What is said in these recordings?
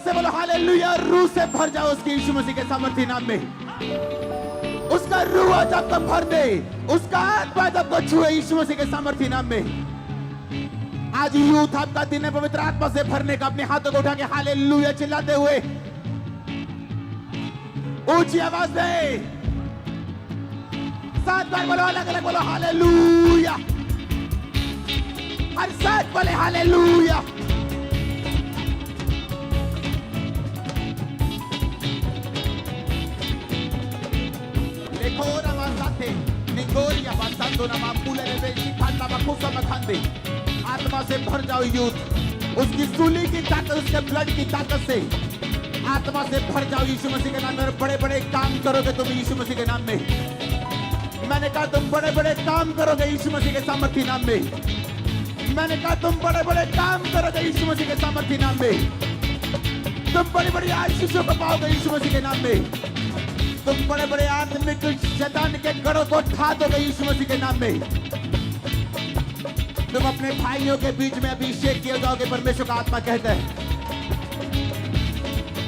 से बोलो हालेलुया। रूह से भर जाओ उसकी यीशु मसीह के सामर्थी नाम में। उसका रूह आज आपको भर दे, उसका आत्मा आज आपको छुए यीशु मसीह के सामर्थी नाम में। आज यूथ आपका दिन है पवित्र आत्मा से भरने का। अपने हाथों को उठा के हालेलुया चिल्लाते हुए ऊंची आवाज में 7 बार बोलो, अलग अलग बोलो हालेलुया। हर 7 बोले हालेलुया। लेकोरा वासाते निगोरिया वासातो ना मापुले रेवेशी खांडा बाकुसा मखांदे। आत्मा से भर जाओ यूथ, उसकी सूली की ताकत, उसके ब्लड की ताकत से आत्मा से भर जाओ यीशु मसीह के नाम में। बड़े बड़े काम करोगे तुम यीशु मसीह के नाम में। मैंने कहा तुम बड़े बड़े काम करोगे यीशु मसीह के सामर्थी नाम में। मैंने कहा तुम बड़े बड़े काम करोगे यीशु मसीह के सामर्थी नाम में। तुम बड़ी बड़ी आशीषों को पाओगे यीशु मसीह के नाम में। तुम बड़े बड़े आत्मिक शैतान के गढ़ों को उठा दोगे यीशु मसीह के नाम में। तुम अपने भाइयों के बीच में अभिषेक किए जाओगे, परमेश्वर का आत्मा कहता है।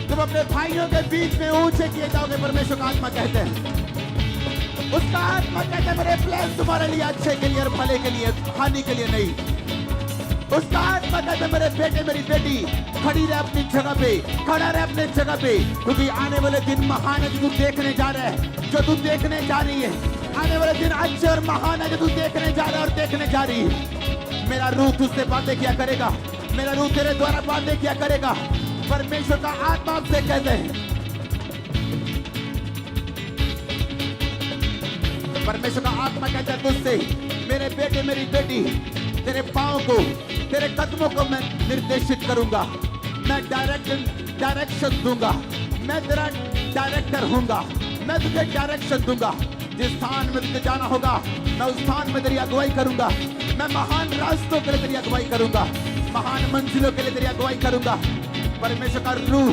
तुम अपने भाइयों के बीच में ऊंचे किए जाओगे, परमेश्वर का आत्मा कहते हैं। उसका आत्मा कहता है मेरे प्लान तुम्हारे लिए अच्छे के लिए और भले के लिए, हानि के लिए नहीं। उसका आत्मा कहता है मेरे बेटे मेरी बेटी खड़ी रहे अपनी जगह पे, खड़ा रहे अपने जगह पे, क्योंकि आने वाले दिन महान है जो तू देखने जा रहा है, जो तू देखने जा रही है। आने वाले दिन अच्छे और महान है जो तू देखने जा रहा है और देखने जा रही है। मेरा रूह तुझसे बातें किया करेगा, मेरा रूह तेरे द्वारा बातें किया करेगा। परमेश्वर का आत्मा आपसे कहते हैं, परमेश्वर का आत्मा कहता है तुझसे मेरे बेटे मेरी बेटी तेरे पांव को, तेरे कदमों को मैं निर्देशित करूंगा। मैं डायरेक्शन दूंगा। मैं तेरा डायरेक्टर हूंगा। मैं तुझे डायरेक्शन दूंगा। जिस स्थान में तुझे जाना होगा मैं उस स्थान में तेरी अगुवाई करूंगा। मैं महान रास्तों के लिए तेरी अगुवाई करूंगा, महान मंजिलों के लिए तेरी अगुवाई करूंगा। परमेश्वर का रूह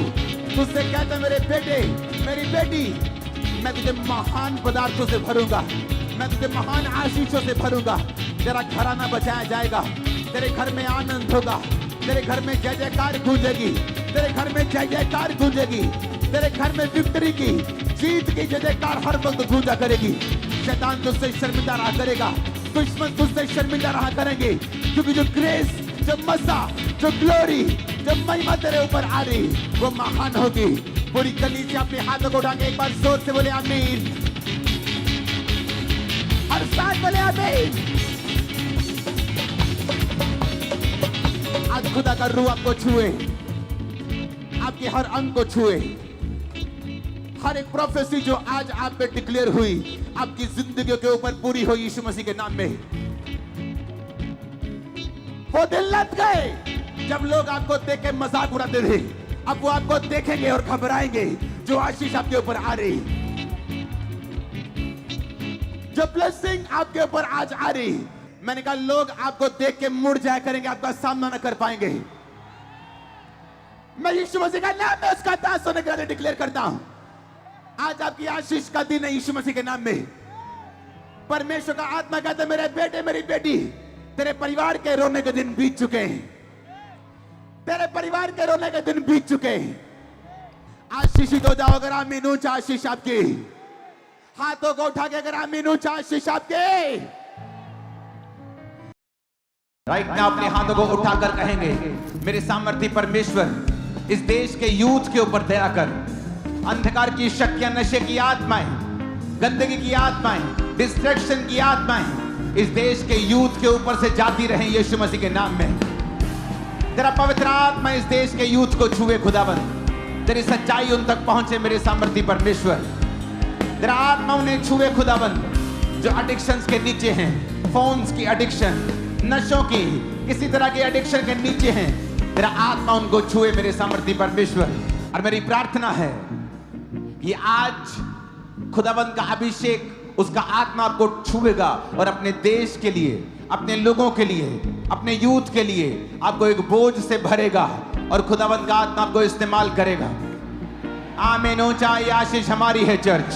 तुझसे कहता है मेरे बेटे मेरी बेटी मैं तुझे महान पदार्थों से भरूंगा, मैं तुझे महान आशीषों से भरूंगा। तेरा घराना बचाया जाएगा, तेरे घर में आनंद होगा, तेरे घर में जय जयकार गूंजेगी, तेरे घर में जय जयकार गूंजेगी, तेरे घर में विक्ट्री की, जीत की जय जयकार हर वक्त गूंजा करेगी। शैतान तुझसे शर्मिंदा रहा करेगा, दुश्मन तुझसे शर्मिंदा रहा करेंगे, क्योंकि जो ग्रेस, जो मज़ा, जो ग्लोरी, जो महिमा तेरे ऊपर आ रही वो महान होगी। पूरी गली से अपने हाथों को उठा के एक बार जोर से बोले आमीन, और साथ बोले आमीन। आज खुदा का रूह आपको छुए, आपके हर अंग को छुए। हर एक प्रोफेसी जो आज आप पे डिक्लेयर हुई आपकी जिंदगी के ऊपर पूरी हो यीशु मसीह के नाम में। वो दिन लग गए जब लोग आपको देख के मजाक उड़ाते थे, अब वो आपको देखेंगे और घबराएंगे। जो आशीष आपके ऊपर आ रही, जो ब्लेसिंग आपके ऊपर आज आ रही, मैंने कहा लोग आपको देख के मुड़ जाया करेंगे, आपका सामना न कर पाएंगे। मैं यीशु मसीह का नाम में उसका दास होने के लिए डिक्लेयर करता हूं। आज आपकी आशीष का दिन है यीशु मसीह के नाम में। परमेश्वर का आत्मा कहता है मेरे बेटे मेरी बेटी तेरे परिवार के रोने के दिन बीत चुके हैं, तेरे परिवार के रोने के दिन बीत चुके हैं। आशीषित हो जाओ अगर आमीन ऊंचा आशीष आपकी। हाथों को उठा के अगर आमीन ऊंचा आशीष आपके। राइट नाउ अपने हाथों को उठाकर कहेंगे मेरे सामर्थी परमेश्वर इस देश के यूथ के ऊपर दया कर। अंधकार की शक्तियां, नशे की आत्माएं, गंदगी की आत्माएं, डिस्ट्रैक्शन की आत्माएं इस देश के यूथ के ऊपर से जाती रहें यीशु मसीह के नाम में। तेरा पवित्र आत्मा इस देश के यूथ को छुए खुदावंद, तेरी सच्चाई उन तक पहुंचे मेरे सामर्थी परमेश्वर। तेरा आत्मा उन्हें छुए खुदावंद जो एडिक्शंस के नीचे हैं, फोन्स की एडिक्शन, नशों की, किसी तरह के एडिक्शन के नीचे हैं। तेरा आत्मा उनको छुए मेरे सामर्थी परमेश्वर। और मेरी प्रार्थना है कि आज खुदावंद का अभिषेक, उसका आत्मा आपको छुएगा और अपने देश के लिए, अपने लोगों के लिए, अपने यूथ के लिए आपको एक बोझ से भरेगा और खुदावंद का आत्मा आपको इस्तेमाल करेगा। आमीन। ऊंचा आशीष हमारी है चर्च।